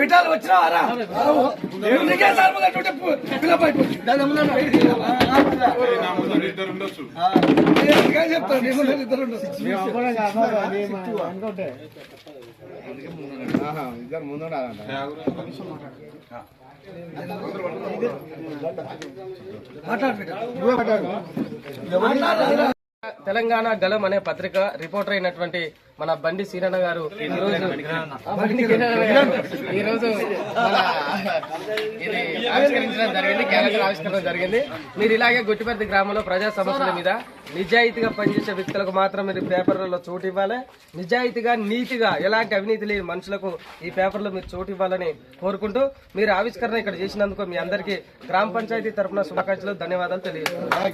విటాలు వచ్చినావారా చెప్తాను ఇద్దరు ముందు తెలంగాణ గలం అనే పత్రిక రిపోర్టర్ అయినటువంటి మన బండి సీనన్న గారు ఈరోజు ఇది ఆవిష్కరించడం జరిగింది, క్యాలెండర్ ఆవిష్కరించడం జరిగింది. మీరు ఇలాగే గుట్టిపర్తి గ్రామంలో ప్రజా సమస్యల మీద నిజాయితీగా పనిచేసే వ్యక్తులకు మాత్రం మీరు పేపర్లలో చోటు ఇవ్వాలి. నిజాయితీగా నీతిగా ఎలాంటి అవినీతి లేని మనుషులకు ఈ పేపర్లో మీరు చోటు ఇవ్వాలని కోరుకుంటూ మీరు ఆవిష్కరణ ఇక్కడ చేసినందుకు మీ అందరికీ గ్రామ పంచాయతీ తరఫున శుభాకాంక్షలు, ధన్యవాదాలు తెలియజేస్తున్నాను.